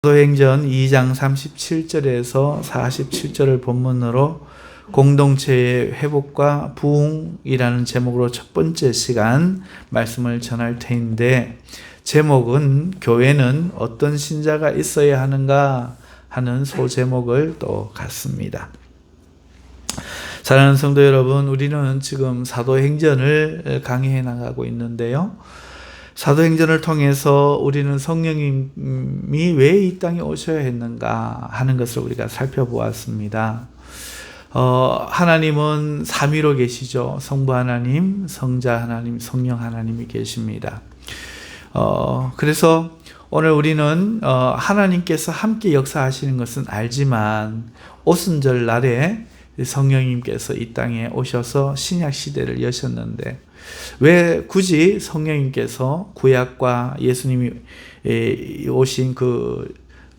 사도행전 2장 37절에서 47절을 본문으로 공동체의 회복과 부흥이라는 제목으로 첫 번째 시간 말씀을 전할 터인데, 제목은 교회는 어떤 신자가 있어야 하는가 하는 소제목을 또 갖습니다. 사랑하는 성도 여러분, 우리는 지금 사도행전을 강의해 나가고 있는데요, 사도행전을 통해서 우리는 성령님이 왜 이 땅에 오셔야 했는가 하는 것을 우리가 살펴보았습니다. 하나님은 삼위로 계시죠. 성부 하나님, 성자 하나님, 성령 하나님이 계십니다. 그래서 오늘 우리는 하나님께서 함께 역사하시는 것은 알지만, 오순절 날에 성령님께서 이 땅에 오셔서 신약 시대를 여셨는데, 왜 굳이 성령님께서 구약과 예수님이 오신 그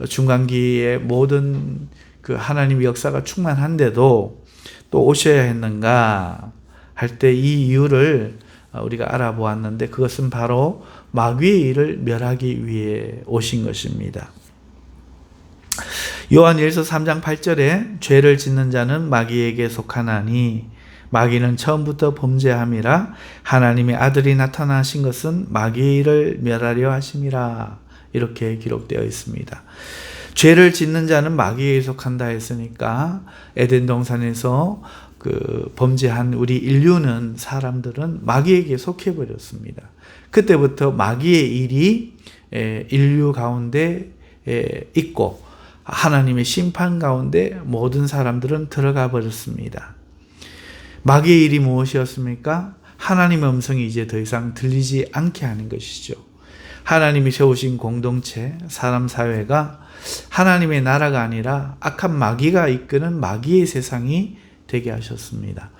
중간기의 모든 그 하나님의 역사가 충만한데도 또 오셔야 했는가 할 때 이 이유를 우리가 알아보았는데, 그것은 바로 마귀의 일을 멸하기 위해 오신 것입니다. 요한일서 3장 8절에 죄를 짓는 자는 마귀에게 속하나니 마귀는 처음부터 범죄함이라 하나님의 아들이 나타나신 것은 마귀의 일을 멸하려 하심이라, 이렇게 기록되어 있습니다. 죄를 짓는 자는 마귀에 속한다 했으니까 에덴 동산에서 그 범죄한 우리 인류는, 사람들은 마귀에게 속해 버렸습니다. 그때부터 마귀의 일이 인류 가운데 있고 하나님의 심판 가운데 모든 사람들은 들어가 버렸습니다. 마귀의 일이 무엇이었습니까? 하나님의 음성이 이제 더 이상 들리지 않게 하는 것이죠. 하나님이 세우신 공동체, 사람 사회가 하나님의 나라가 아니라 악한 마귀가 이끄는 마귀의 세상이 되게 하셨습니다.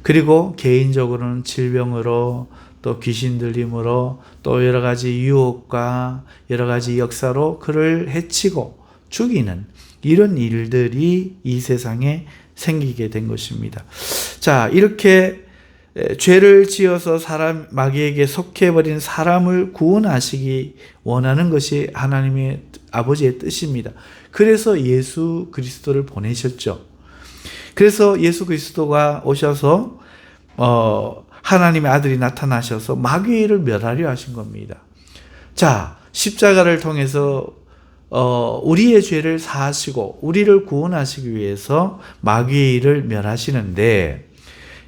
그리고 개인적으로는 질병으로, 또 귀신 들림으로, 또 여러 가지 유혹과 여러 가지 역사로 그를 해치고 죽이는 이런 일들이 이 세상에 생기게 된 것입니다. 자, 이렇게 죄를 지어서 마귀에게 속해버린 사람을 구원하시기 원하는 것이 하나님의 아버지의 뜻입니다. 그래서 예수 그리스도를 보내셨죠. 그래서 예수 그리스도가 오셔서 하나님의 아들이 나타나셔서 마귀의 일을 멸하려 하신 겁니다. 자, 십자가를 통해서 우리의 죄를 사하시고 우리를 구원하시기 위해서 마귀의 일을 멸하시는데,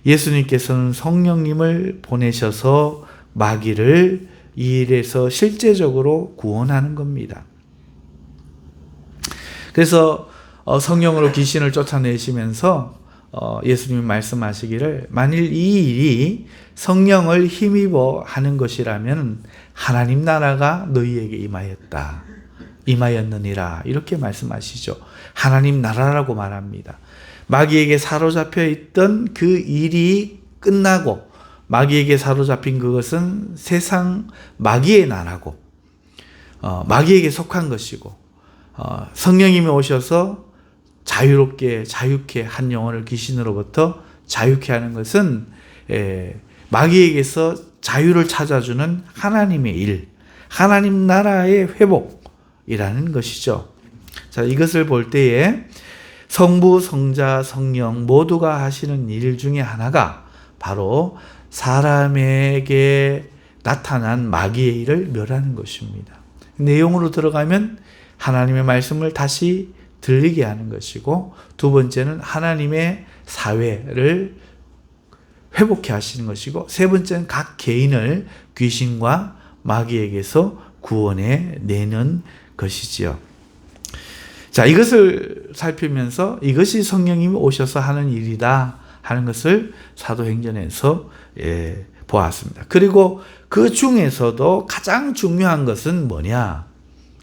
예수님께서는 성령님을 보내셔서 마귀를 이 일에서 실제적으로 구원하는 겁니다. 그래서 성령으로 귀신을 쫓아내시면서 예수님이 말씀하시기를, 만일 이 일이 성령을 힘입어 하는 것이라면 하나님 나라가 너희에게 임하였느니라, 이렇게 말씀하시죠. 하나님 나라라고 말합니다. 마귀에게 사로잡혀 있던 그 일이 끝나고, 마귀에게 사로잡힌 그것은 세상 마귀의 나라고 마귀에게 속한 것이고, 성령님이 오셔서 자유케 한 영혼을 귀신으로부터 자유케 하는 것은 마귀에게서 자유를 찾아주는 하나님의 일, 하나님 나라의 회복이라는 것이죠. 자, 이것을 볼 때에 성부, 성자, 성령 모두가 하시는 일 중에 하나가 바로 사람에게 나타난 마귀의 일을 멸하는 것입니다. 내용으로 들어가면 하나님의 말씀을 다시 들리게 하는 것이고, 두 번째는 하나님의 사회를 회복해 하시는 것이고, 세 번째는 각 개인을 귀신과 마귀에게서 구원해 내는 것이지요. 자, 이것을 살피면서 이것이 성령님이 오셔서 하는 일이다 하는 것을 사도행전에서 보았습니다. 그리고 그 중에서도 가장 중요한 것은 뭐냐?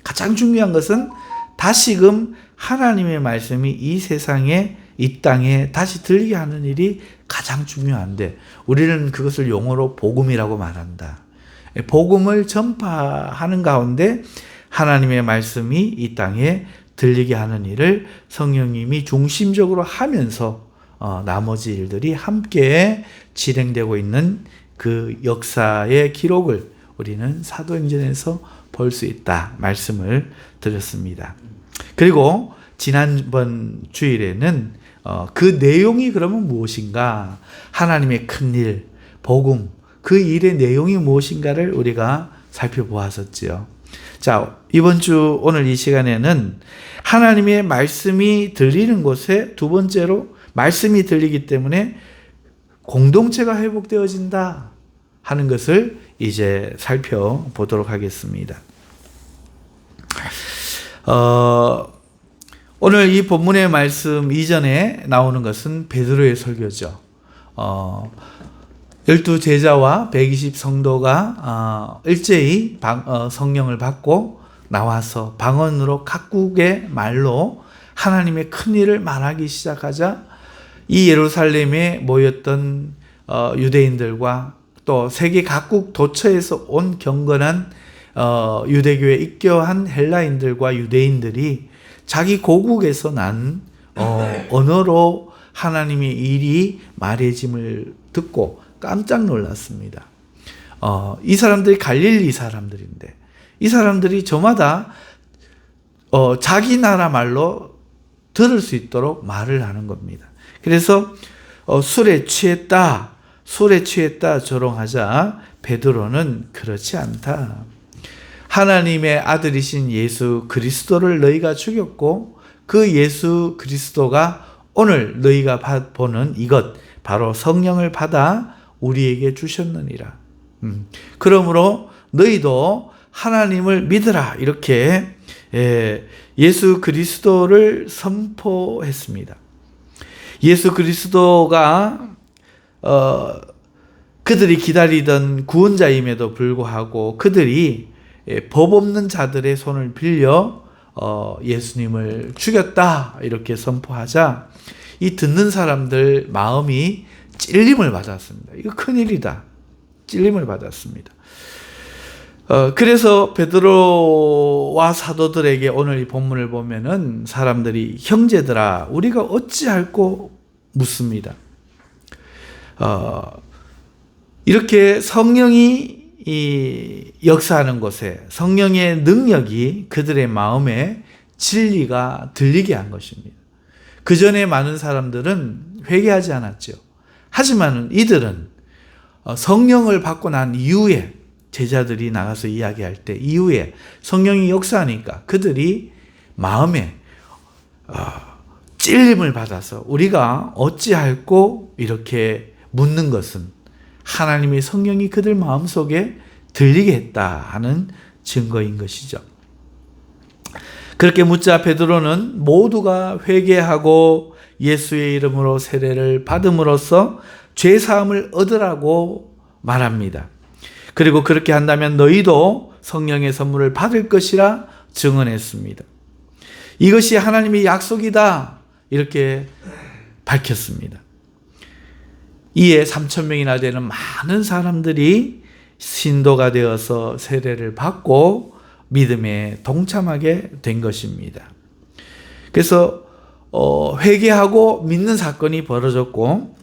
가장 중요한 것은 다시금 하나님의 말씀이 이 세상에, 이 땅에 다시 들리게 하는 일이 가장 중요한데, 우리는 그것을 용어로 복음이라고 말한다. 복음을 전파하는 가운데 하나님의 말씀이 이 땅에 들리게 하는 일을 성령님이 중심적으로 하면서 나머지 일들이 함께 진행되고 있는 그 역사의 기록을 우리는 사도행전에서 볼 수 있다 말씀을 드렸습니다. 그리고 지난번 주일에는 그 내용이 그러면 무엇인가? 하나님의 큰일, 복음, 그 일의 내용이 무엇인가를 우리가 살펴보았었지요. 자, 이번 주 오늘 이 시간에는 하나님의 말씀이 들리는 곳에 두 번째로 말씀이 들리기 때문에 공동체가 회복되어진다 하는 것을 이제 살펴보도록 하겠습니다. 오늘 이 본문의 말씀 이전에 나오는 것은 베드로의 설교죠. 12 제자와 120 성도가 일제히 성령을 받고 나와서 방언으로 각국의 말로 하나님의 큰 일을 말하기 시작하자 이 예루살렘에 모였던 유대인들과 또 세계 각국 도처에서 온 경건한 유대교에 입교한 헬라인들과 유대인들이 자기 고국에서 난 언어로 하나님의 일이 말해짐을 듣고 깜짝 놀랐습니다. 이 사람들이 갈릴리 사람들인데 이 사람들이 저마다 자기 나라 말로 들을 수 있도록 말을 하는 겁니다. 그래서 술에 취했다 조롱하자 베드로는 그렇지 않다. 하나님의 아들이신 예수 그리스도를 너희가 죽였고 그 예수 그리스도가 오늘 너희가 보는 이것 바로 성령을 받아 우리에게 주셨느니라. 그러므로 너희도 하나님을 믿으라 이렇게 예수 그리스도를 선포했습니다. 예수 그리스도가 그들이 기다리던 구원자임에도 불구하고 그들이 법 없는 자들의 손을 빌려 예수님을 죽였다 이렇게 선포하자 이 듣는 사람들 마음이 찔림을 받았습니다. 이거 큰일이다. 찔림을 받았습니다. 그래서 베드로와 사도들에게 오늘 이 본문을 보면은 사람들이 형제들아 우리가 어찌할꼬 묻습니다. 이렇게 성령이 역사하는 곳에 성령의 능력이 그들의 마음에 진리가 들리게 한 것입니다. 그 전에 많은 사람들은 회개하지 않았죠. 하지만 이들은 성령을 받고 난 이후에 제자들이 나가서 이야기할 때 이후에 성령이 역사하니까 그들이 마음에 찔림을 받아서 우리가 어찌할꼬 이렇게 묻는 것은 하나님의 성령이 그들 마음속에 들리게 했다 하는 증거인 것이죠. 그렇게 묻자 베드로는 모두가 회개하고 예수의 이름으로 세례를 받음으로써 죄사함을 얻으라고 말합니다. 그리고 그렇게 한다면 너희도 성령의 선물을 받을 것이라 증언했습니다. 이것이 하나님의 약속이다 이렇게 밝혔습니다. 이에 3,000명이나 되는 많은 사람들이 신도가 되어서 세례를 받고 믿음에 동참하게 된 것입니다. 그래서 회개하고 믿는 사건이 벌어졌고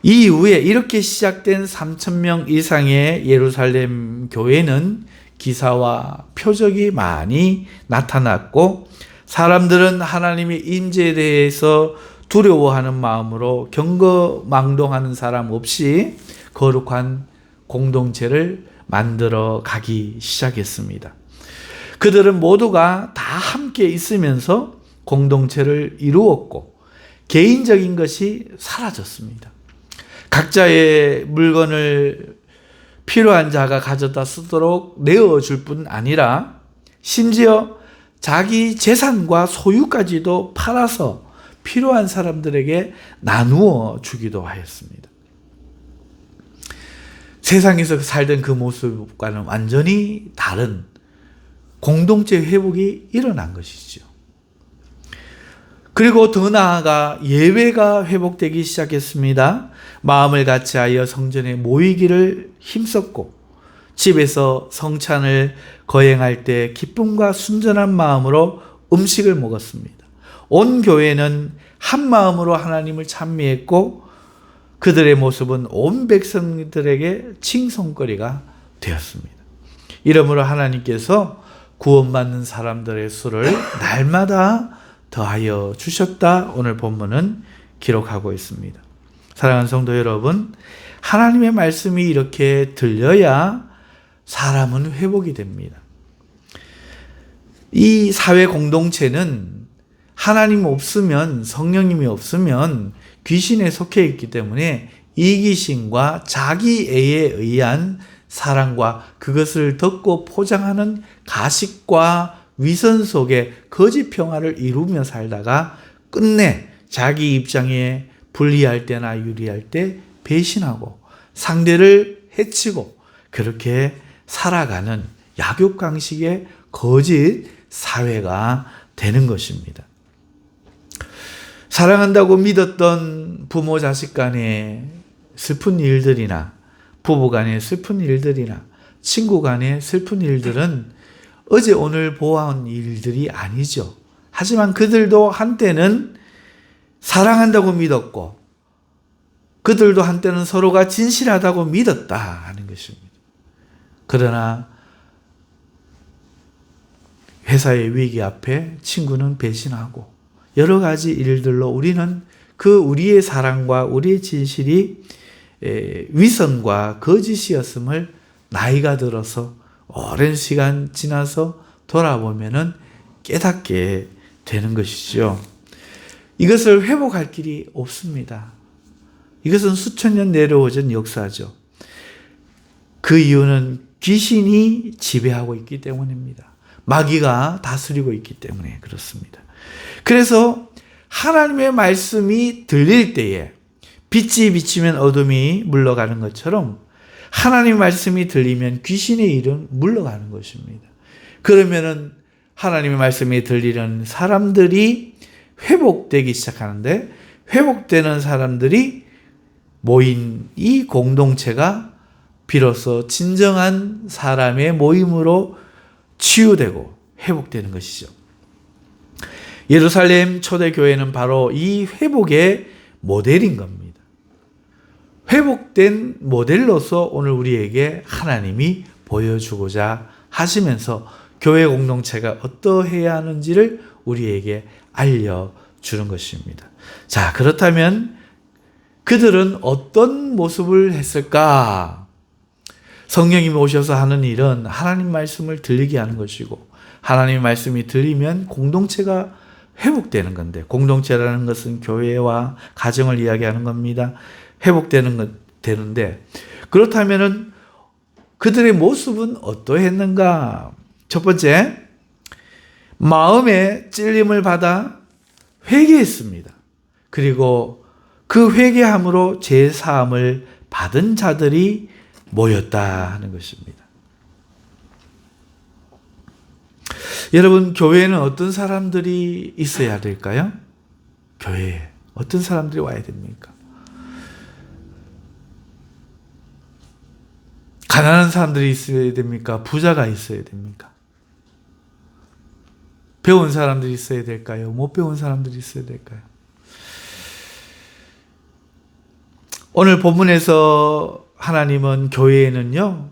이후에 이렇게 시작된 3,000명 이상의 예루살렘 교회는 기사와 표적이 많이 나타났고 사람들은 하나님의 임재에 대해서 두려워하는 마음으로 경거망동하는 사람 없이 거룩한 공동체를 만들어 가기 시작했습니다. 그들은 모두가 다 함께 있으면서 공동체를 이루었고 개인적인 것이 사라졌습니다. 각자의 물건을 필요한 자가 가져다 쓰도록 내어줄 뿐 아니라 심지어 자기 재산과 소유까지도 팔아서 필요한 사람들에게 나누어 주기도 하였습니다. 세상에서 살던 그 모습과는 완전히 다른 공동체 회복이 일어난 것이죠. 그리고 더 나아가 예배가 회복되기 시작했습니다. 마음을 같이하여 성전에 모이기를 힘썼고 집에서 성찬을 거행할 때 기쁨과 순전한 마음으로 음식을 먹었습니다. 온 교회는 한 마음으로 하나님을 찬미했고 그들의 모습은 온 백성들에게 칭송거리가 되었습니다. 이러므로 하나님께서 구원받는 사람들의 수를 날마다 더하여 주셨다. 오늘 본문은 기록하고 있습니다. 사랑하는 성도 여러분, 하나님의 말씀이 이렇게 들려야 사람은 회복이 됩니다. 이 사회 공동체는 하나님 없으면, 성령님이 없으면 귀신에 속해 있기 때문에 이기심과 자기애에 의한 사랑과 그것을 덮고 포장하는 가식과 위선 속에 거짓 평화를 이루며 살다가 끝내 자기 입장에 불리할 때나 유리할 때 배신하고 상대를 해치고 그렇게 살아가는 약육강식의 거짓 사회가 되는 것입니다. 사랑한다고 믿었던 부모 자식 간의 슬픈 일들이나 부부 간의 슬픈 일들이나 친구 간의 슬픈 일들은 어제 오늘 보아온 일들이 아니죠. 하지만 그들도 한때는 사랑한다고 믿었고 그들도 한때는 서로가 진실하다고 믿었다 하는 것입니다. 그러나 회사의 위기 앞에 친구는 배신하고 여러 가지 일들로 우리는 그 우리의 사랑과 우리의 진실이 위선과 거짓이었음을 나이가 들어서 오랜 시간 지나서 돌아보면은 깨닫게 되는 것이죠. 이것을 회복할 길이 없습니다. 이것은 수천 년 내려오던 역사죠. 그 이유는 귀신이 지배하고 있기 때문입니다. 마귀가 다스리고 있기 때문에 그렇습니다. 그래서 하나님의 말씀이 들릴 때에 빛이 비치면 어둠이 물러가는 것처럼 하나님의 말씀이 들리면 귀신의 일은 물러가는 것입니다. 그러면은 하나님의 말씀이 들리는 사람들이 회복되기 시작하는데 회복되는 사람들이 모인 이 공동체가 비로소 진정한 사람의 모임으로 치유되고 회복되는 것이죠. 예루살렘 초대교회는 바로 이 회복의 모델인 겁니다. 회복된 모델로서 오늘 우리에게 하나님이 보여주고자 하시면서 교회 공동체가 어떠해야 하는지를 우리에게 알려주는 것입니다. 자, 그렇다면 그들은 어떤 모습을 했을까? 성령님이 오셔서 하는 일은 하나님 말씀을 들리게 하는 것이고 하나님 말씀이 들리면 공동체가 회복되는 건데 공동체라는 것은 교회와 가정을 이야기하는 겁니다. 되는데 그렇다면은 그들의 모습은 어떠했는가? 첫 번째, 마음에 찔림을 받아 회개했습니다. 그리고 그 회개함으로 죄 사함을 받은 자들이 모였다 하는 것입니다. 여러분, 교회에는 어떤 사람들이 있어야 될까요? 교회에 어떤 사람들이 와야 됩니까? 가난한 사람들이 있어야 됩니까? 부자가 있어야 됩니까? 배운 사람들이 있어야 될까요? 못 배운 사람들이 있어야 될까요? 오늘 본문에서 하나님은 교회에는요,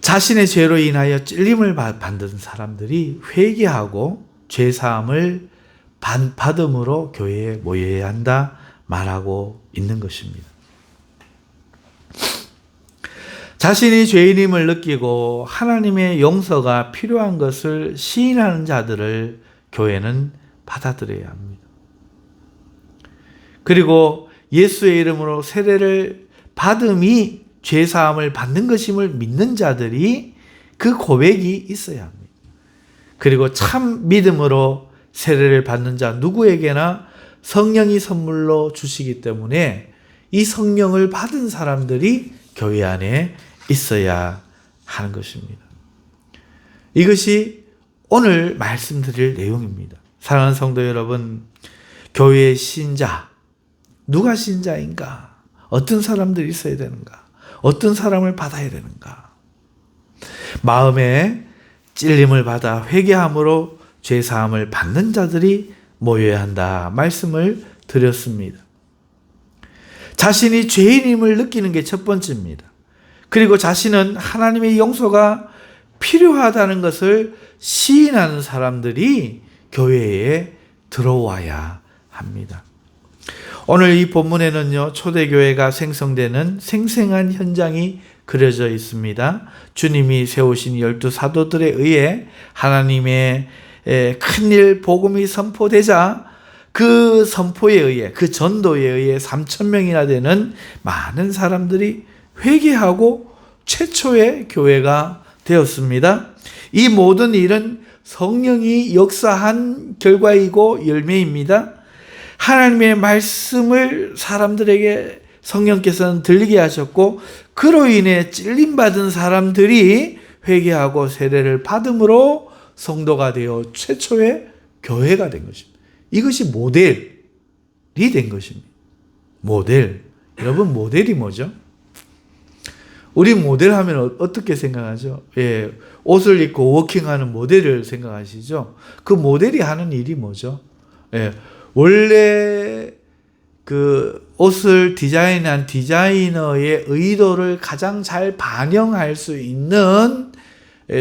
자신의 죄로 인하여 찔림을 받은 사람들이 회개하고 죄사함을 받음으로 교회에 모여야 한다 말하고 있는 것입니다. 자신이 죄인임을 느끼고 하나님의 용서가 필요한 것을 시인하는 자들을 교회는 받아들여야 합니다. 그리고 예수의 이름으로 세례를 받음이 죄사함을 받는 것임을 믿는 자들이 그 고백이 있어야 합니다. 그리고 참 믿음으로 세례를 받는 자 누구에게나 성령이 선물로 주시기 때문에 이 성령을 받은 사람들이 교회 안에 있어야 하는 것입니다. 이것이 오늘 말씀드릴 내용입니다. 사랑하는 성도 여러분, 교회의 신자, 누가 신자인가? 어떤 사람들이 있어야 되는가? 어떤 사람을 받아야 되는가? 마음에 찔림을 받아 회개함으로 죄사함을 받는 자들이 모여야 한다 말씀을 드렸습니다. 자신이 죄인임을 느끼는 게 첫 번째입니다. 그리고 자신은 하나님의 용서가 필요하다는 것을 시인하는 사람들이 교회에 들어와야 합니다. 오늘 이 본문에는요, 초대교회가 생성되는 생생한 현장이 그려져 있습니다. 주님이 세우신 12 사도들에 의해 하나님의 큰일 복음이 선포되자 그 선포에 의해, 그 전도에 의해 3,000명이나 되는 많은 사람들이 회개하고 최초의 교회가 되었습니다. 이 모든 일은 성령이 역사한 결과이고 열매입니다. 하나님의 말씀을 사람들에게 성령께서는 들리게 하셨고, 그로 인해 찔림받은 사람들이 회개하고 세례를 받음으로 성도가 되어 최초의 교회가 된 것입니다. 이것이 모델이 된 것입니다. 모델. 여러분, 모델이 뭐죠? 우리 모델 하면 어떻게 생각하죠? 예, 옷을 입고 워킹하는 모델을 생각하시죠? 그 모델이 하는 일이 뭐죠? 예, 원래 그 옷을 디자인한 디자이너의 의도를 가장 잘 반영할 수 있는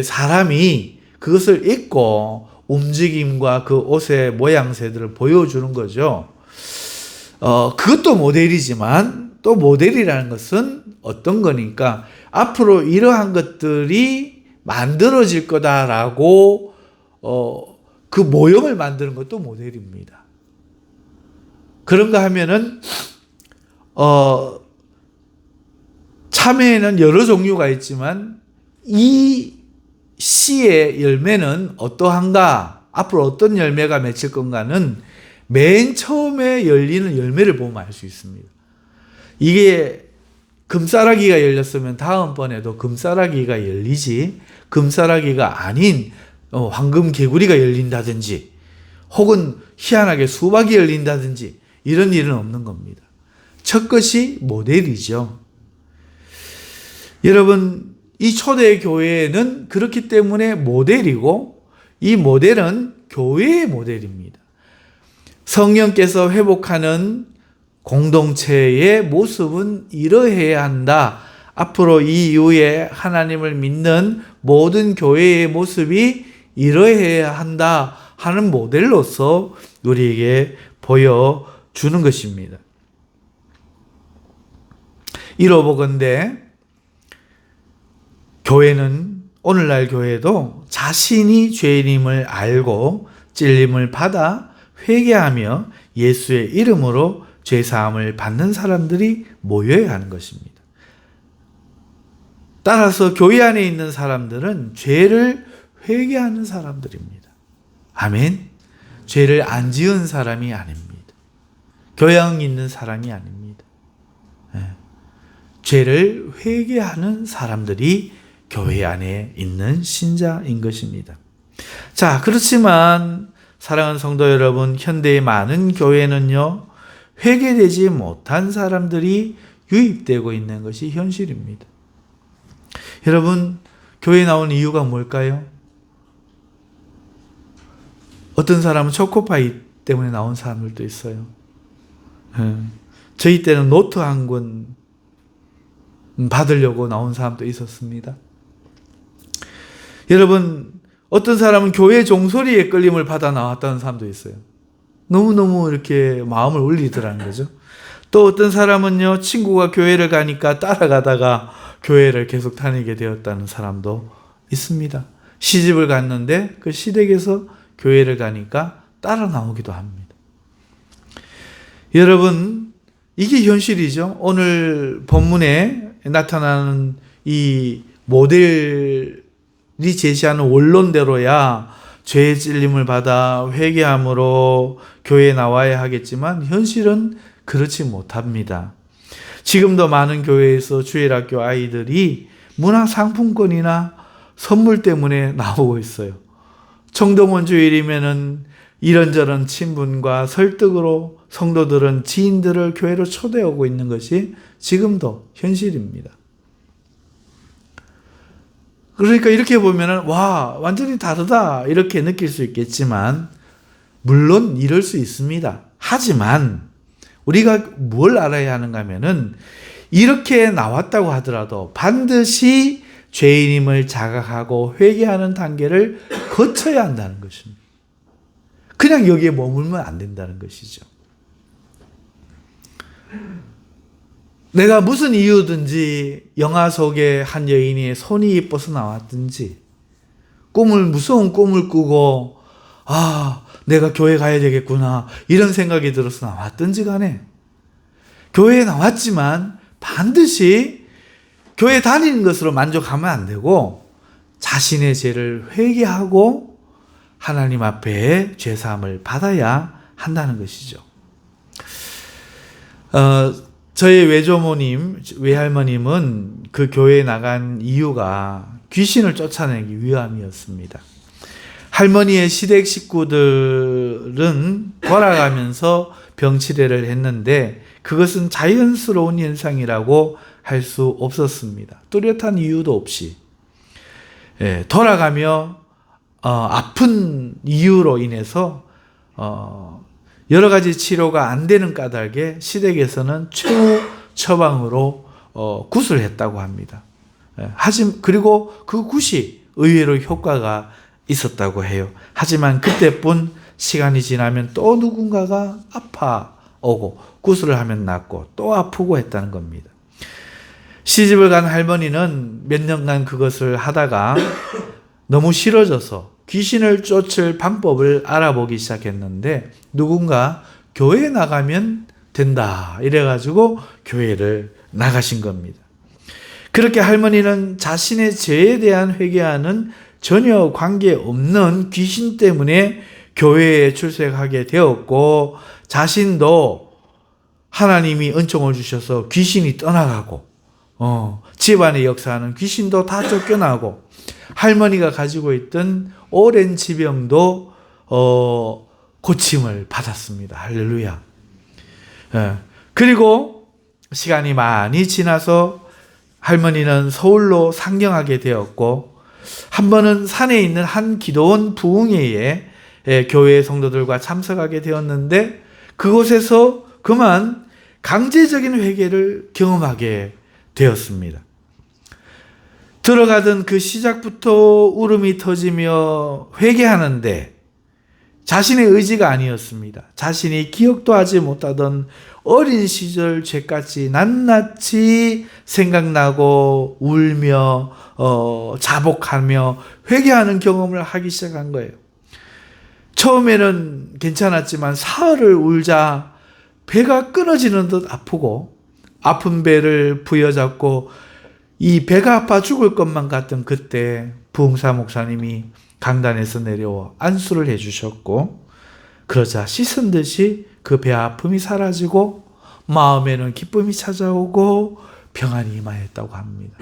사람이 그것을 입고 움직임과 그 옷의 모양새들을 보여주는 거죠. 그것도 모델이지만 또 모델이라는 것은 어떤 거니까 앞으로 이러한 것들이 만들어질 거다라고 그 모형을 만드는 것도 모델입니다. 그런가 하면은 참외에는 여러 종류가 있지만 이 씨의 열매는 어떠한가, 앞으로 어떤 열매가 맺힐 건가는 맨 처음에 열리는 열매를 보면 알 수 있습니다. 이게 금싸라기가 열렸으면 다음번에도 금싸라기가 열리지, 금싸라기가 아닌 황금 개구리가 열린다든지 혹은 희한하게 수박이 열린다든지 이런 일은 없는 겁니다. 첫 것이 모델이죠. 여러분, 이 초대 교회는 그렇기 때문에 모델이고, 이 모델은 교회의 모델입니다. 성령께서 회복하는 공동체의 모습은 이러해야 한다. 앞으로 이 이후에 하나님을 믿는 모든 교회의 모습이 이러해야 한다 하는 모델로서 우리에게 보여주는 것입니다. 이러보건대 교회는, 오늘날 교회도 자신이 죄인임을 알고 찔림을 받아 회개하며 예수의 이름으로 죄사함을 받는 사람들이 모여야 하는 것입니다. 따라서 교회 안에 있는 사람들은 죄를 회개하는 사람들입니다. 아멘. 죄를 안 지은 사람이 아닙니다. 교양 있는 사람이 아닙니다. 죄를 회개하는 사람들이 교회 안에 있는 신자인 것입니다. 자, 그렇지만 사랑하는 성도 여러분, 현대의 많은 교회는요, 회개되지 못한 사람들이 유입되고 있는 것이 현실입니다. 여러분, 교회에 나온 이유가 뭘까요? 어떤 사람은 초코파이 때문에 나온 사람들도 있어요. 저희 때는 노트 한 권 받으려고 나온 사람도 있었습니다. 여러분, 어떤 사람은 교회 종소리에 끌림을 받아 나왔다는 사람도 있어요. 너무너무 이렇게 마음을 울리더라는 거죠. 또 어떤 사람은요, 친구가 교회를 가니까 따라가다가 교회를 계속 다니게 되었다는 사람도 있습니다. 시집을 갔는데 그 시댁에서 교회를 가니까 따라 나오기도 합니다. 여러분, 이게 현실이죠. 오늘 본문에 나타나는 이 모델이 제시하는 원론대로야 죄의 찔림을 받아 회개함으로 교회에 나와야 하겠지만 현실은 그렇지 못합니다. 지금도 많은 교회에서 주일학교 아이들이 문화상품권이나 선물 때문에 나오고 있어요. 청동원 주일이면은 이런저런 친분과 설득으로 성도들은 지인들을 교회로 초대하고 있는 것이 지금도 현실입니다. 그러니까 이렇게 보면은 와, 완전히 다르다 이렇게 느낄 수 있겠지만 물론 이럴 수 있습니다. 하지만 우리가 뭘 알아야 하는가 하면은 이렇게 나왔다고 하더라도 반드시 죄인임을 자각하고 회개하는 단계를 거쳐야 한다는 것입니다. 그냥 여기에 머물면 안 된다는 것이죠. 내가 무슨 이유든지 영화 속에 한 여인이 손이 예뻐서 나왔든지 무서운 꿈을 꾸고 내가 교회 가야 되겠구나 이런 생각이 들어서 나왔든지 간에 교회에 나왔지만 반드시 교회 다니는 것으로 만족하면 안 되고 자신의 죄를 회개하고 하나님 앞에 죄사함을 받아야 한다는 것이죠. 저의 외할머님은 그 교회에 나간 이유가 귀신을 쫓아내기 위함이었습니다. 할머니의 시댁 식구들은 돌아가면서 병치레를 했는데 그것은 자연스러운 현상이라고 할 수 없었습니다. 뚜렷한 이유도 없이 돌아가며 아픈 이유로 인해서 여러 가지 치료가 안 되는 까닭에 시댁에서는 최후 처방으로 굿을 했다고 합니다. 그리고 그 굿이 의외로 효과가 있었다고 해요. 하지만 그때뿐 시간이 지나면 또 누군가가 아파오고 굿을 하면 낫고 또 아프고 했다는 겁니다. 시집을 간 할머니는 몇 년간 그것을 하다가 너무 싫어져서 귀신을 쫓을 방법을 알아보기 시작했는데 누군가 교회에 나가면 된다 이래가지고 교회를 나가신 겁니다. 그렇게 할머니는 자신의 죄에 대한 회개와는 전혀 관계없는 귀신 때문에 교회에 출석하게 되었고 자신도 하나님이 은총을 주셔서 귀신이 떠나가고 집안의 역사하는 귀신도 다 쫓겨나고 할머니가 가지고 있던 오랜 지병도 고침을 받았습니다. 할렐루야. 그리고 시간이 많이 지나서 할머니는 서울로 상경하게 되었고 한 번은 산에 있는 한 기도원 부흥회에 교회 성도들과 참석하게 되었는데 그곳에서 그만 강제적인 회개를 경험하게 되었습니다. 들어가던 그 시작부터 울음이 터지며 회개하는데 자신의 의지가 아니었습니다. 자신이 기억도 하지 못하던 어린 시절 죄까지 낱낱이 생각나고 울며 자복하며 회개하는 경험을 하기 시작한 거예요. 처음에는 괜찮았지만 사흘을 울자 배가 끊어지는 듯 아프고 아픈 배를 부여잡고 이 배가 아파 죽을 것만 같던 그때 부흥사 목사님이 강단에서 내려와 안수를 해주셨고 그러자 씻은 듯이 그 배 아픔이 사라지고 마음에는 기쁨이 찾아오고 평안이 임하였다고 합니다.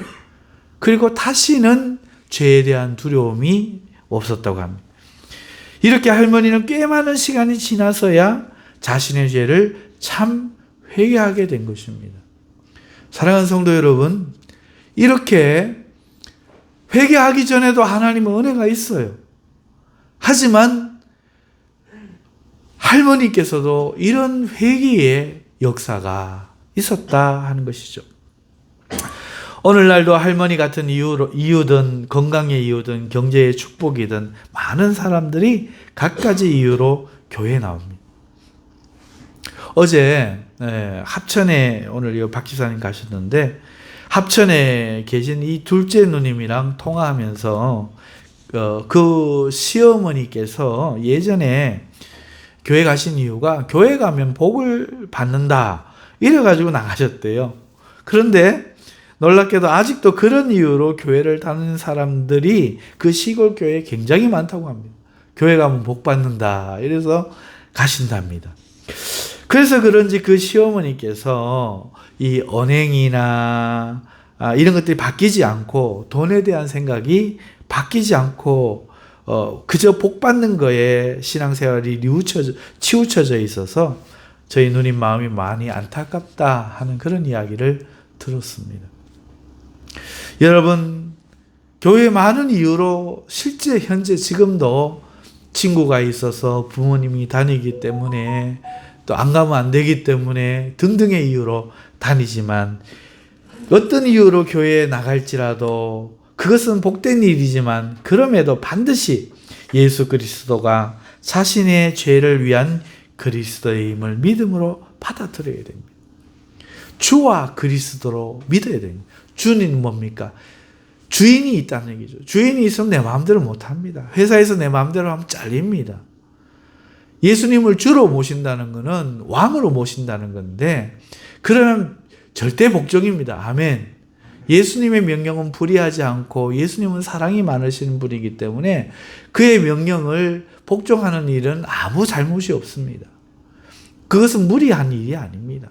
그리고 다시는 죄에 대한 두려움이 없었다고 합니다. 이렇게 할머니는 꽤 많은 시간이 지나서야 자신의 죄를 참 회개하게 된 것입니다. 사랑하는 성도 여러분, 이렇게 회개하기 전에도 하나님의 은혜가 있어요. 하지만 할머니께서도 이런 회개의 역사가 있었다 하는 것이죠. 오늘날도 할머니 같은 이유든 건강의 이유든 경제의 축복이든 많은 사람들이 갖가지 이유로 교회에 나옵니다. 어제 합천에 오늘 박 기사님 가셨는데 합천에 계신 이 둘째 누님이랑 통화하면서 그 시어머니께서 예전에 교회 가신 이유가 교회 가면 복을 받는다 이래가지고 나가셨대요. 그런데 놀랍게도 아직도 그런 이유로 교회를 다니는 사람들이 그 시골 교회에 굉장히 많다고 합니다. 교회 가면 복 받는다 이래서 가신답니다. 그래서 그런지 그 시어머니께서 이 언행이나 이런 것들이 바뀌지 않고 돈에 대한 생각이 바뀌지 않고 그저 복 받는 거에 신앙생활이 치우쳐져 있어서 저희 누님 마음이 많이 안타깝다 하는 그런 이야기를 들었습니다. 여러분, 교회 많은 이유로 실제 현재 지금도 친구가 있어서 부모님이 다니기 때문에 또 안 가면 안 되기 때문에 등등의 이유로 다니지만 어떤 이유로 교회에 나갈지라도 그것은 복된 일이지만 그럼에도 반드시 예수 그리스도가 자신의 죄를 위한 그리스도임을 믿음으로 받아들여야 됩니다. 주와 그리스도로 믿어야 됩니다. 주는 뭡니까? 주인이 있다는 얘기죠. 주인이 있으면 내 마음대로 못합니다. 회사에서 내 마음대로 하면 잘립니다. 예수님을 주로 모신다는 것은 왕으로 모신다는 건데, 그러면 절대 복종입니다. 아멘. 예수님의 명령은 불의하지 않고 예수님은 사랑이 많으신 분이기 때문에 그의 명령을 복종하는 일은 아무 잘못이 없습니다. 그것은 무리한 일이 아닙니다.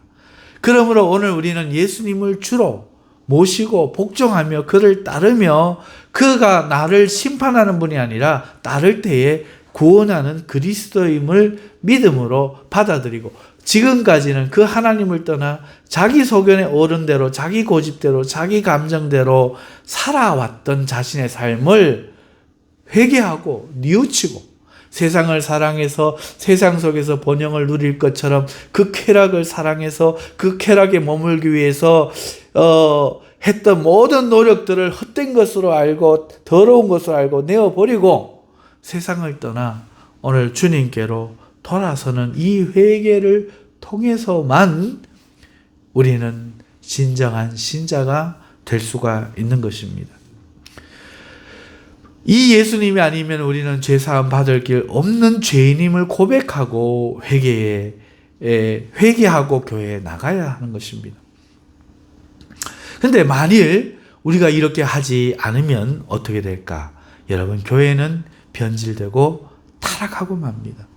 그러므로 오늘 우리는 예수님을 주로 모시고 복종하며 그를 따르며 그가 나를 심판하는 분이 아니라 따를 때에 구원하는 그리스도임을 믿음으로 받아들이고, 지금까지는 그 하나님을 떠나 자기 소견에 오른 대로 자기 고집대로 자기 감정대로 살아왔던 자신의 삶을 회개하고 뉘우치고 세상을 사랑해서 세상 속에서 번영을 누릴 것처럼 그 쾌락을 사랑해서 그 쾌락에 머물기 위해서 했던 모든 노력들을 헛된 것으로 알고 더러운 것으로 알고 내어버리고 세상을 떠나 오늘 주님께로 돌아서는 이 회개를 통해서만 우리는 진정한 신자가 될 수가 있는 것입니다. 이 예수님이 아니면 우리는 죄사함 받을 길 없는 죄인임을 고백하고 회개하고 교회에 나가야 하는 것입니다. 그런데 만일 우리가 이렇게 하지 않으면 어떻게 될까? 여러분, 교회는 변질되고 타락하고 맙니다.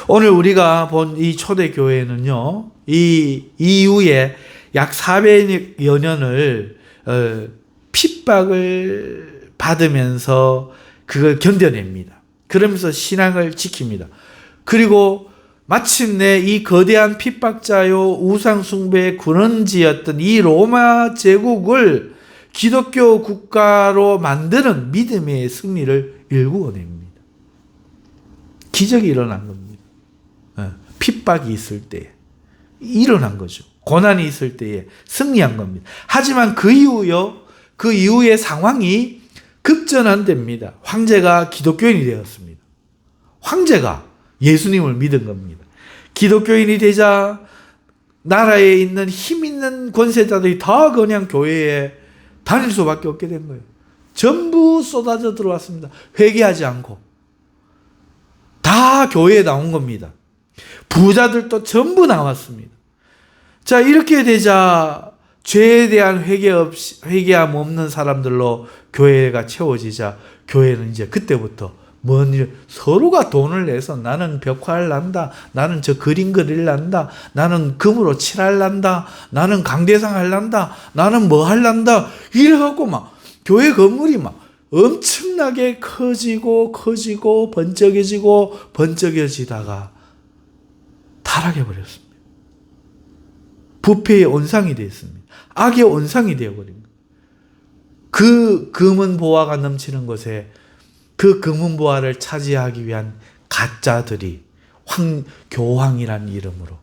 오늘 우리가 본 이 초대교회는요, 이 이후에 약 400여 년을 핍박을 받으면서 그걸 견뎌냅니다. 그러면서 신앙을 지킵니다. 그리고 마침내 이 거대한 핍박자요 우상숭배의 근원지였던 이 로마 제국을 기독교 국가로 만드는 믿음의 승리를 일구어냅니다. 기적이 일어난 겁니다. 핍박이 있을 때에 일어난 거죠. 고난이 있을 때에 승리한 겁니다. 하지만 그 이후의 상황이 급전환됩니다. 황제가 기독교인이 되었습니다. 황제가 예수님을 믿은 겁니다. 기독교인이 되자 나라에 있는 힘 있는 권세자들이 다 그냥 교회에 다닐 수밖에 없게 된 거예요. 전부 쏟아져 들어왔습니다. 회개하지 않고. 다 교회에 나온 겁니다. 부자들도 전부 나왔습니다. 자, 이렇게 되자 죄에 대한 회개함 없는 사람들로 교회가 채워지자 교회는 이제 그때부터 뭔 일, 서로가 돈을 내서 나는 벽화를 난다, 나는 저 그림 그릴란다, 나는 금으로 칠할란다, 나는 강대상 할란다, 나는 뭐 할란다, 이래갖고 막 교회 건물이 막 엄청나게 커지고 번쩍여지다가 타락해버렸습니다. 부패의 온상이 되었습니다. 악의 온상이 되어버린 거예요. 그 금은 보화가 넘치는 곳에 그 금은 보화를 차지하기 위한 가짜들이 교황이라는 이름으로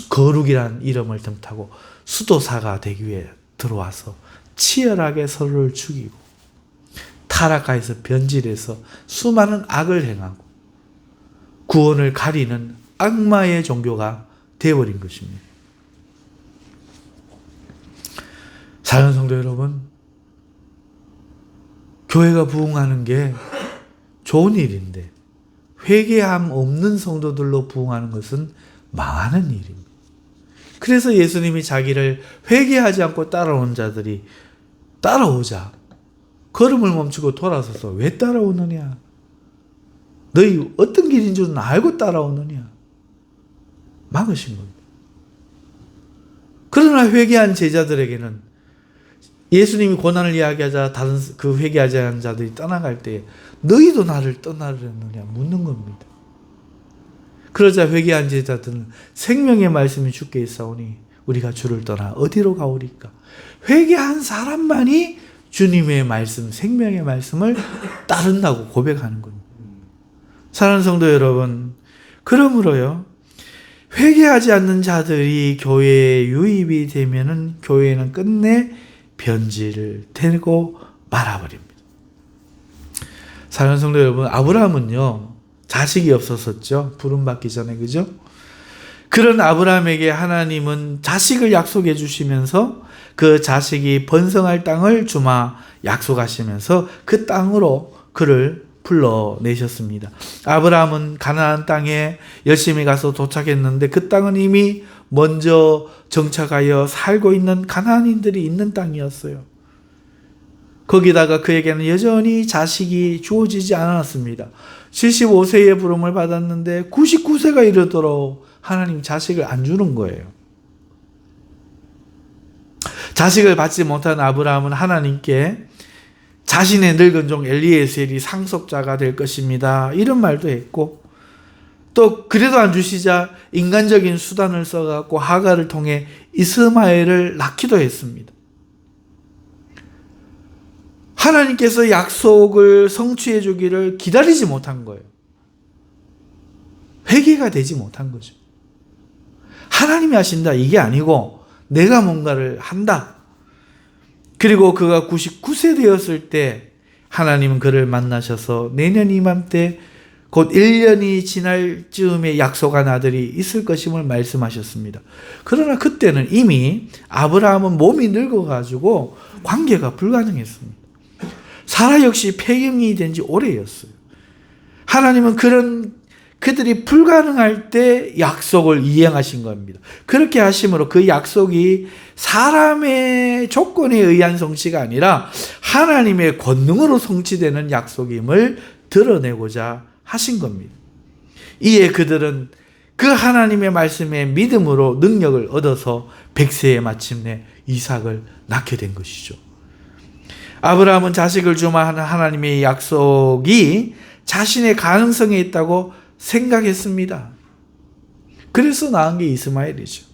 거룩이라는 이름을 덤타고 수도사가 되기 위해 들어와서 치열하게 서로를 죽이고 타락하여서 변질해서 수많은 악을 행하고 구원을 가리는 악마의 종교가 되어버린 것입니다. 사랑하는 성도 여러분, 교회가 부흥하는 게 좋은 일인데 회개함 없는 성도들로 부흥하는 것은 망하는 일입니다. 그래서 예수님이 자기를 회개하지 않고 따라온 자들이 따라오자 걸음을 멈추고 돌아서서 왜 따라오느냐? 너희 어떤 길인 줄 알고 따라오느냐? 막으신 겁니다. 그러나 회개한 제자들에게는 예수님이 고난을 이야기하자 다른 그 회개하지 않은 자들이 떠나갈 때 너희도 나를 떠나려느냐 묻는 겁니다. 그러자 회개한 제자들은 생명의 말씀이 주께 있사오니 우리가 주를 떠나 어디로 가오리까? 회개한 사람만이 주님의 말씀, 생명의 말씀을 따른다고 고백하는 겁니다. 사랑하는 성도 여러분, 그러므로요, 회개하지 않는 자들이 교회에 유입이 되면은 교회는 끝내 변질되고 말아버립니다. 사랑하는 성도 여러분, 아브라함은요, 자식이 없었었죠. 부름받기 전에, 그죠? 그런 아브라함에게 하나님은 자식을 약속해 주시면서 그 자식이 번성할 땅을 주마 약속하시면서 그 땅으로 그를 불러내셨습니다. 아브라함은 가나안 땅에 열심히 가서 도착했는데 그 땅은 이미 먼저 정착하여 살고 있는 가나안인들이 있는 땅이었어요. 거기다가 그에게는 여전히 자식이 주어지지 않았습니다. 75세의 부름을 받았는데 99세가 이르도록 하나님 자식을 안 주는 거예요. 자식을 받지 못한 아브라함은 하나님께 자신의 늙은 종 엘리에셀이 상속자가 될 것입니다, 이런 말도 했고, 또 그래도 안 주시자 인간적인 수단을 써갖고 하가를 통해 이스마엘을 낳기도 했습니다. 하나님께서 약속을 성취해 주기를 기다리지 못한 거예요. 회개가 되지 못한 거죠. 하나님이 하신다, 이게 아니고 내가 뭔가를 한다. 그리고 그가 99세 되었을 때 하나님은 그를 만나셔서 내년 이맘때 곧 1년이 지날 즈음에 약속한 아들이 있을 것임을 말씀하셨습니다. 그러나 그때는 이미 아브라함은 몸이 늙어가지고 관계가 불가능했습니다. 사라 역시 폐경이 된 지 오래였어요. 하나님은 그들이 불가능할 때 약속을 이행하신 겁니다. 그렇게 하심으로 그 약속이 사람의 조건에 의한 성취가 아니라 하나님의 권능으로 성취되는 약속임을 드러내고자 하신 겁니다. 이에 그들은 그 하나님의 말씀에 믿음으로 능력을 얻어서 100세에 마침내 이삭을 낳게 된 것이죠. 아브라함은 자식을 주마 하는 하나님의 약속이 자신의 가능성에 있다고 생각했습니다. 그래서 낳은 게 이스마엘이죠.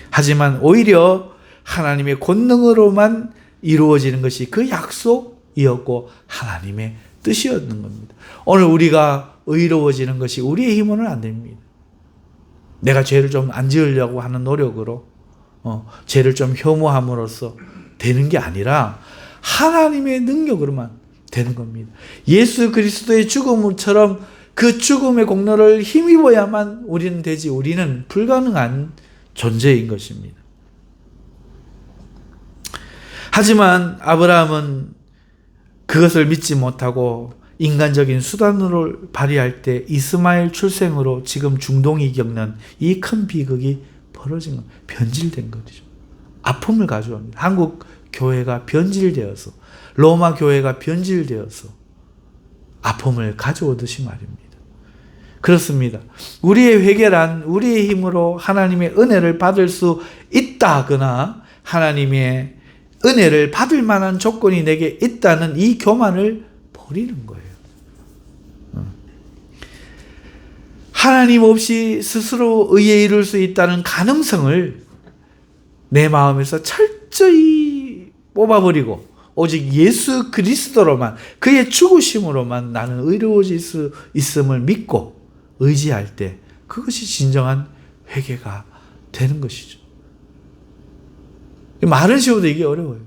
하지만 오히려 하나님의 권능으로만 이루어지는 것이 그 약속이었고 하나님의 뜻이었는 겁니다. 오늘 우리가 의로워지는 것이 우리의 힘으로는 안 됩니다. 내가 죄를 좀 안 지으려고 하는 노력으로 죄를 좀 혐오함으로써 되는 게 아니라 하나님의 능력으로만 되는 겁니다. 예수 그리스도의 죽음처럼 그 죽음의 공로를 힘입어야만 우리는 되지, 우리는 불가능한 존재인 것입니다. 하지만 아브라함은 그것을 믿지 못하고 인간적인 수단으로 발휘할 때 이스마엘 출생으로 지금 중동이 겪는 이 큰 비극이 벌어진 것, 변질된 것이죠. 아픔을 가져옵니다. 한국 교회가 변질되어서, 로마 교회가 변질되어서 아픔을 가져오듯이 말입니다. 그렇습니다. 우리의 회개란 우리의 힘으로 하나님의 은혜를 받을 수 있다거나 하나님의 은혜를 받을 만한 조건이 내게 있다는 이 교만을 버리는 거예요. 하나님 없이 스스로 의에 이룰 수 있다는 가능성을 내 마음에서 철저히 뽑아버리고 오직 예수 그리스도로만, 그의 죽으심으로만 나는 의로워질 수 있음을 믿고 의지할 때 그것이 진정한 회개가 되는 것이죠. 말은 쉬워도 이게 어려워요.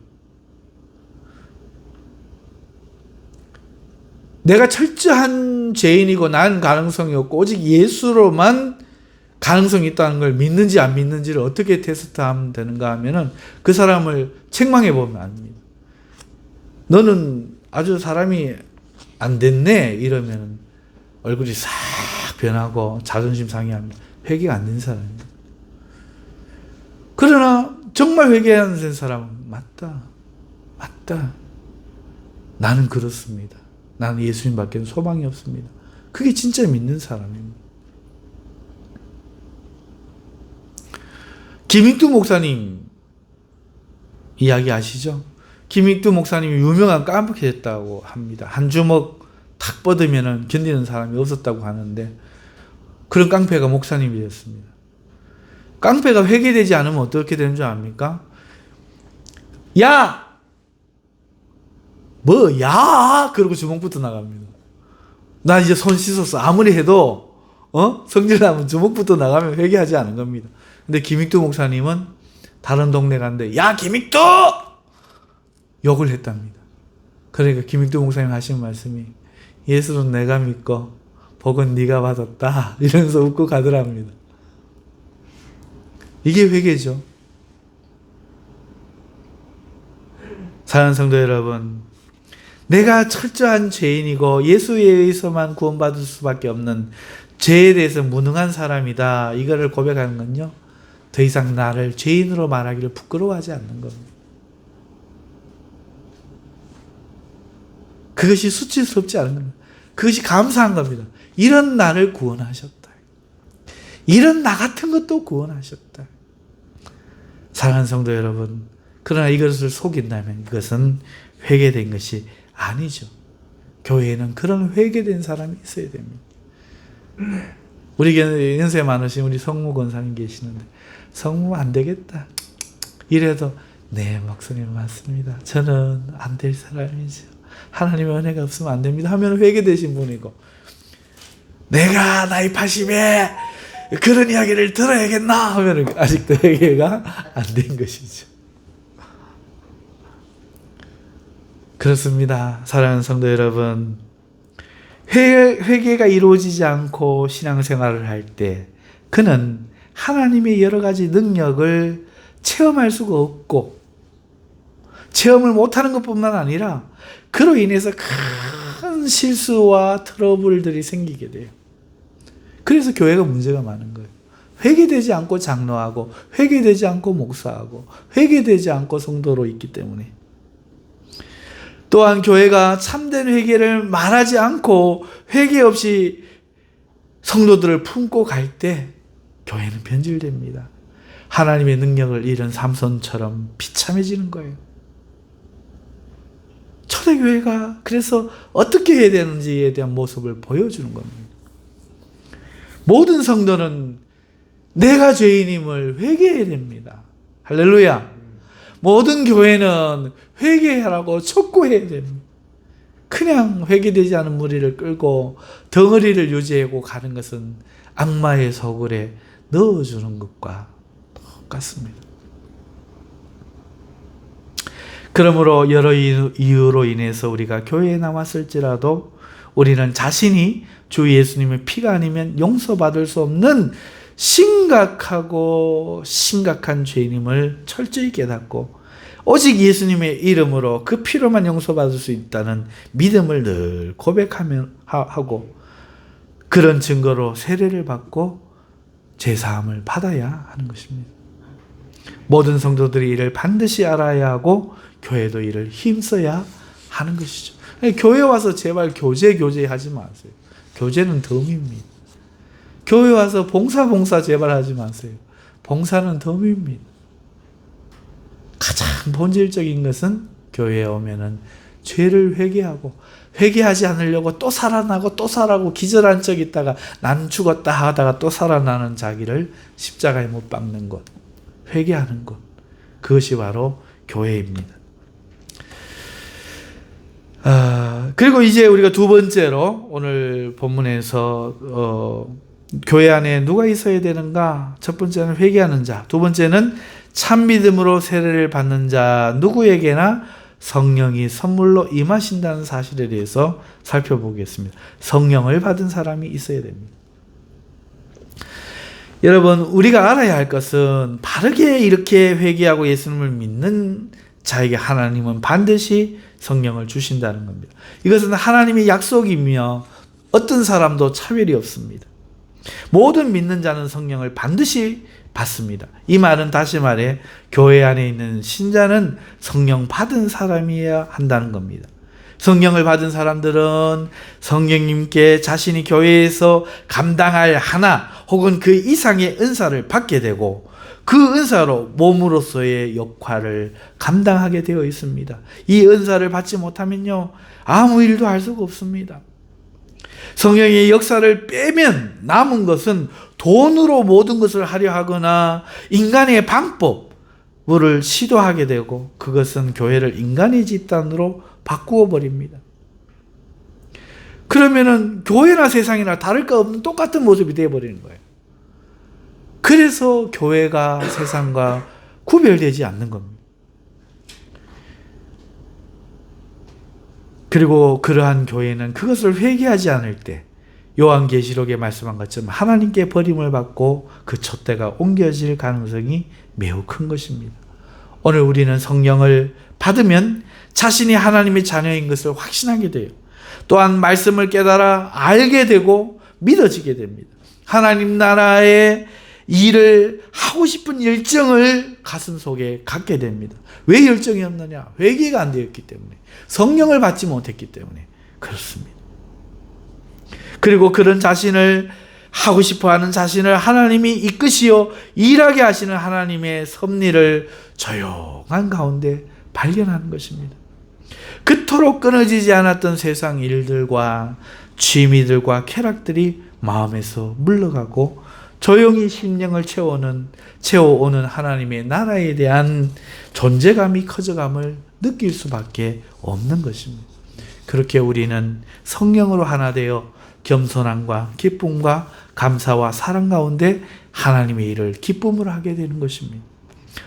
내가 철저한 죄인이고 난 가능성이 없고 오직 예수로만 가능성이 있다는 걸 믿는지 안 믿는지를 어떻게 테스트하면 되는가 하면은 그 사람을 책망해 보면 안 됩니다. 너는 아주 사람이 안 됐네 이러면 얼굴이 싹 변하고 자존심 상해합니다. 회개가 안 된 사람입니다. 그러나 정말 회개 안 된 사람은 맞다. 나는 그렇습니다. 나는 예수님밖에 소망이 없습니다. 그게 진짜 믿는 사람입니다. 김익두 목사님 이야기 아시죠? 김익두 목사님이 유명한 깡패였다고 합니다. 한 주먹 탁 뻗으면 견디는 사람이 없었다고 하는데 그런 깡패가 목사님이 되었습니다. 깡패가 회개되지 않으면 어떻게 되는 줄 압니까? 야! 뭐, 야! 그러고 주먹부터 나갑니다. 나 이제 손 씻었어. 아무리 해도, 성질나면 주먹부터 나가면 회개하지 않은 겁니다. 근데 김익두 목사님은 다른 동네 갔는데, 야, 김익두! 욕을 했답니다. 그러니까 김익두 목사님 하신 말씀이 예수는 내가 믿고 복은 네가 받았다 이러면서 웃고 가더랍니다. 이게 회개죠. 사랑하는 성도 여러분, 내가 철저한 죄인이고 예수에 의해서만 구원받을 수밖에 없는 죄에 대해서 무능한 사람이다, 이거를 고백하는 건요, 더 이상 나를 죄인으로 말하기를 부끄러워하지 않는 겁니다. 그것이 수치스럽지 않은 겁니다. 그것이 감사한 겁니다. 이런 나를 구원하셨다. 이런 나 같은 것도 구원하셨다. 사랑하는 성도 여러분, 그러나 이것을 속인다면 이것은 회개된 것이 아니죠. 교회에는 그런 회개된 사람이 있어야 됩니다. 우리 연세 많으신 우리 성무 권사님 계시는데, 성무 안 되겠다 이래도 네 목사님 맞습니다, 저는 안 될 사람이죠, 하나님의 은혜가 없으면 안 됩니다 하면 회개되신 분이고, 내가 나이 80에 그런 이야기를 들어야겠나 하면 아직도 회개가 안 된 것이죠. 그렇습니다. 사랑하는 성도 여러분, 회개가 이루어지지 않고 신앙생활을 할 때 그는 하나님의 여러 가지 능력을 체험할 수가 없고, 체험을 못하는 것뿐만 아니라 그로 인해서 큰 실수와 트러블들이 생기게 돼요. 그래서 교회가 문제가 많은 거예요. 회개되지 않고 장로하고, 회개되지 않고 목사하고, 회개되지 않고 성도로 있기 때문에. 또한 교회가 참된 회개를 말하지 않고 회개 없이 성도들을 품고 갈 때 교회는 변질됩니다. 하나님의 능력을 잃은 삼손처럼 비참해지는 거예요. 초대교회가 그래서 어떻게 해야 되는지에 대한 모습을 보여주는 겁니다. 모든 성도는 내가 죄인임을 회개해야 됩니다. 할렐루야. 모든 교회는 회개하라고 촉구해야 됩니다. 그냥 회개되지 않은 무리를 끌고 덩어리를 유지하고 가는 것은 악마의 소굴에 넣어주는 것과 똑같습니다. 그러므로 여러 이유로 인해서 우리가 교회에 나왔을지라도 우리는 자신이 주 예수님의 피가 아니면 용서받을 수 없는 심각한 죄인임을 철저히 깨닫고 오직 예수님의 이름으로 그 피로만 용서받을 수 있다는 믿음을 늘 고백하고 그런 증거로 세례를 받고 제사함을 받아야 하는 것입니다. 모든 성도들이 이를 반드시 알아야 하고 교회도 이를 힘써야 하는 것이죠. 교회 와서 제발 교제 하지 마세요. 교제는 덤입니다. 교회 와서 봉사 제발 하지 마세요. 봉사는 덤입니다. 가장 본질적인 것은 교회에 오면은 죄를 회개하고, 회개하지 않으려고 또 살아나고 또 살아고 기절한 적 있다가 난 죽었다 하다가 또 살아나는 자기를 십자가에 못 박는 것, 회개하는 것, 그것이 바로 교회입니다. 그리고 이제 우리가 두 번째로 오늘 본문에서 교회 안에 누가 있어야 되는가? 첫 번째는 회개하는 자, 두 번째는 참 믿음으로 세례를 받는 자, 누구에게나 성령이 선물로 임하신다는 사실에 대해서 살펴보겠습니다. 성령을 받은 사람이 있어야 됩니다. 여러분, 우리가 알아야 할 것은 바르게 이렇게 회개하고 예수님을 믿는 자에게 하나님은 반드시 성령을 주신다는 겁니다. 이것은 하나님의 약속이며 어떤 사람도 차별이 없습니다. 모든 믿는 자는 성령을 반드시 받습니다. 이 말은 다시 말해 교회 안에 있는 신자는 성령 받은 사람이어야 한다는 겁니다. 성령을 받은 사람들은 성령님께 자신이 교회에서 감당할 하나 혹은 그 이상의 은사를 받게 되고 그 은사로 몸으로서의 역할을 감당하게 되어 있습니다. 이 은사를 받지 못하면요, 아무 일도 할 수가 없습니다. 성령의 역사를 빼면 남은 것은 돈으로 모든 것을 하려 하거나 인간의 방법을 시도하게 되고 그것은 교회를 인간의 집단으로 바꾸어 버립니다. 그러면은 교회나 세상이나 다를 거 없는 똑같은 모습이 되어 버리는 거예요. 그래서 교회가 세상과 구별되지 않는 겁니다. 그리고 그러한 교회는 그것을 회개하지 않을 때 요한계시록에 말씀한 것처럼 하나님께 버림을 받고 그 촛대가 옮겨질 가능성이 매우 큰 것입니다. 오늘 우리는 성령을 받으면 자신이 하나님의 자녀인 것을 확신하게 돼요. 또한 말씀을 깨달아 알게 되고 믿어지게 됩니다. 하나님 나라의 일을 하고 싶은 열정을 가슴속에 갖게 됩니다. 왜 열정이 없느냐? 회개가 안 되었기 때문에, 성령을 받지 못했기 때문에 그렇습니다. 그리고 그런 자신을, 하고 싶어하는 자신을 하나님이 이끄시어 일하게 하시는 하나님의 섭리를 조용한 가운데 발견하는 것입니다. 그토록 끊어지지 않았던 세상 일들과 취미들과 쾌락들이 마음에서 물러가고 조용히 심령을 채워오는 하나님의 나라에 대한 존재감이 커져감을 느낄 수밖에 없는 것입니다. 그렇게 우리는 성령으로 하나 되어 겸손함과 기쁨과 감사와 사랑 가운데 하나님의 일을 기쁨으로 하게 되는 것입니다.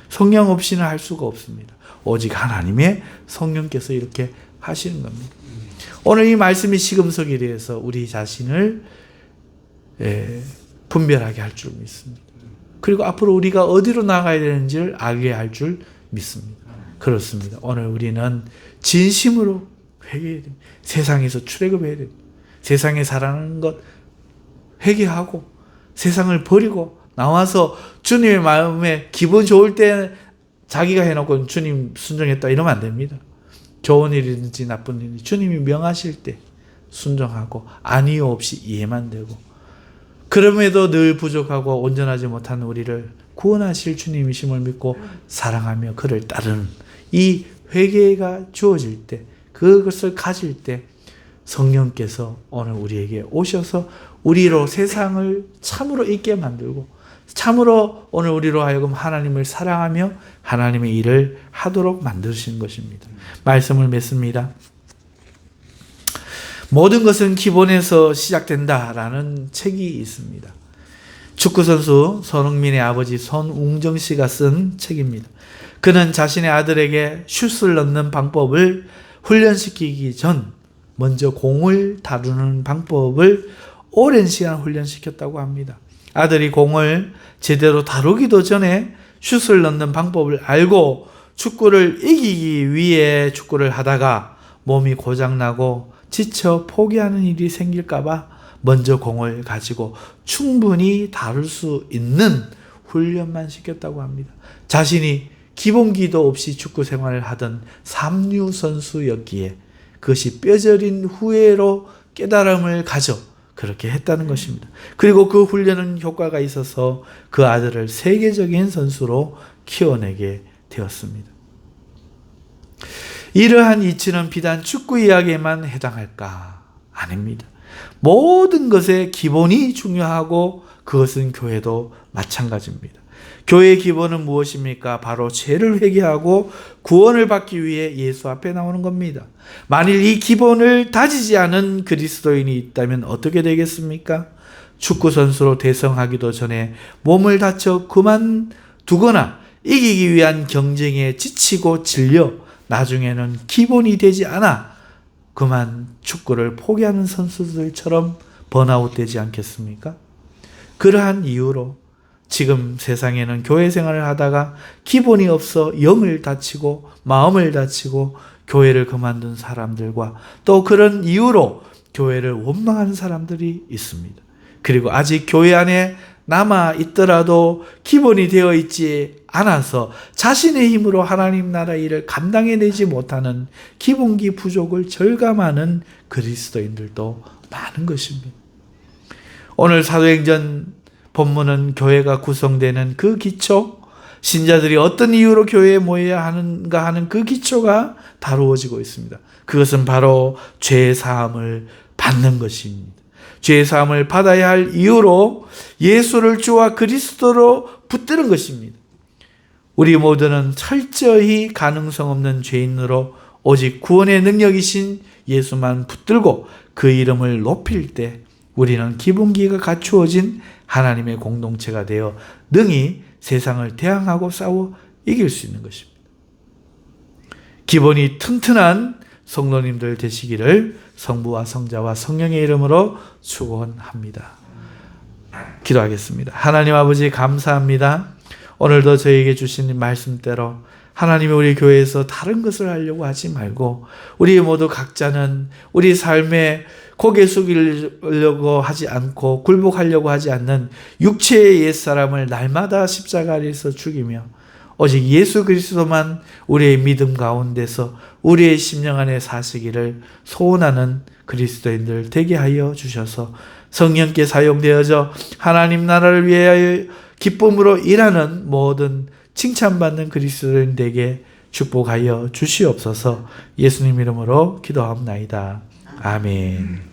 성령 없이는 할 수가 없습니다. 오직 하나님의 성령께서 이렇게 하시는 겁니다. 오늘 이 말씀이 시금석에 대해서 우리 자신을 분별하게 할 줄 믿습니다. 그리고 앞으로 우리가 어디로 나가야 되는지를 알게 할 줄 믿습니다. 그렇습니다. 오늘 우리는 진심으로 회개해야 됩니다. 세상에서 출애굽해야 됩니다. 세상에 살아가는 것 회개하고 세상을 버리고 나와서 주님의 마음에 기분 좋을 때 자기가 해놓고 주님 순종했다 이러면 안 됩니다. 좋은 일이든지 나쁜 일이든지 주님이 명하실 때 순종하고 아니요 없이 이해만 되고, 그럼에도 늘 부족하고 온전하지 못한 우리를 구원하실 주님이심을 믿고 사랑하며 그를 따르는 이 회개가 주어질 때, 그것을 가질 때 성령께서 오늘 우리에게 오셔서 우리로 세상을 참으로 있게 만들고 참으로 오늘 우리로 하여금 하나님을 사랑하며 하나님의 일을 하도록 만드시는 것입니다. 말씀을 맺습니다. 모든 것은 기본에서 시작된다라는 책이 있습니다. 축구선수 손흥민의 아버지 손웅정 씨가 쓴 책입니다. 그는 자신의 아들에게 슛을 넣는 방법을 훈련시키기 전 먼저 공을 다루는 방법을 오랜 시간 훈련시켰다고 합니다. 아들이 공을 제대로 다루기도 전에 슛을 넣는 방법을 알고 축구를 이기기 위해 축구를 하다가 몸이 고장나고 지쳐 포기하는 일이 생길까봐 먼저 공을 가지고 충분히 다룰 수 있는 훈련만 시켰다고 합니다. 자신이 기본기도 없이 축구 생활을 하던 삼류 선수였기에 그것이 뼈저린 후회로 깨달음을 가져 그렇게 했다는 것입니다. 그리고 그 훈련은 효과가 있어서 그 아들을 세계적인 선수로 키워내게 되었습니다. 이러한 이치는 비단 축구 이야기에만 해당할까? 아닙니다. 모든 것의 기본이 중요하고 그것은 교회도 마찬가지입니다. 교회의 기본은 무엇입니까? 바로 죄를 회개하고 구원을 받기 위해 예수 앞에 나오는 겁니다. 만일 이 기본을 다지지 않은 그리스도인이 있다면 어떻게 되겠습니까? 축구 선수로 대성하기도 전에 몸을 다쳐 그만두거나 이기기 위한 경쟁에 지치고 질려 나중에는 기본이 되지 않아 그만 축구를 포기하는 선수들처럼 번아웃 되지 않겠습니까? 그러한 이유로 지금 세상에는 교회 생활을 하다가 기본이 없어 영을 다치고 마음을 다치고 교회를 그만둔 사람들과 또 그런 이유로 교회를 원망하는 사람들이 있습니다. 그리고 아직 교회 안에 남아 있더라도 기본이 되어 있지 않아서 자신의 힘으로 하나님 나라 일을 감당해내지 못하는 기본기 부족을 절감하는 그리스도인들도 많은 것입니다. 오늘 사도행전 본문은 교회가 구성되는 그 기초, 신자들이 어떤 이유로 교회에 모여야 하는가 하는 그 기초가 다루어지고 있습니다. 그것은 바로 죄 사함을 받는 것입니다. 죄 사함을 받아야 할 이유로 예수를 주와 그리스도로 붙드는 것입니다. 우리 모두는 철저히 가능성 없는 죄인으로 오직 구원의 능력이신 예수만 붙들고 그 이름을 높일 때 우리는 기본기가 갖추어진 하나님의 공동체가 되어 능히 세상을 대항하고 싸워 이길 수 있는 것입니다. 기본이 튼튼한 성도님들 되시기를 성부와 성자와 성령의 이름으로 축원합니다. 기도하겠습니다. 하나님 아버지 감사합니다. 오늘도 저에게 주신 말씀대로 하나님이 우리 교회에서 다른 것을 하려고 하지 말고 우리 모두 각자는 우리 삶에 고개 숙이려고 하지 않고 굴복하려고 하지 않는 육체의 옛사람을 날마다 십자가 아래에서 죽이며 오직 예수 그리스도만 우리의 믿음 가운데서 우리의 심령 안에 사시기를 소원하는 그리스도인들 되게 하여 주셔서 성령께 사용되어져 하나님 나라를 위하여 기쁨으로 일하는 모든 칭찬받는 그리스도인들에게 축복하여 주시옵소서. 예수님 이름으로 기도하옵나이다. 아멘.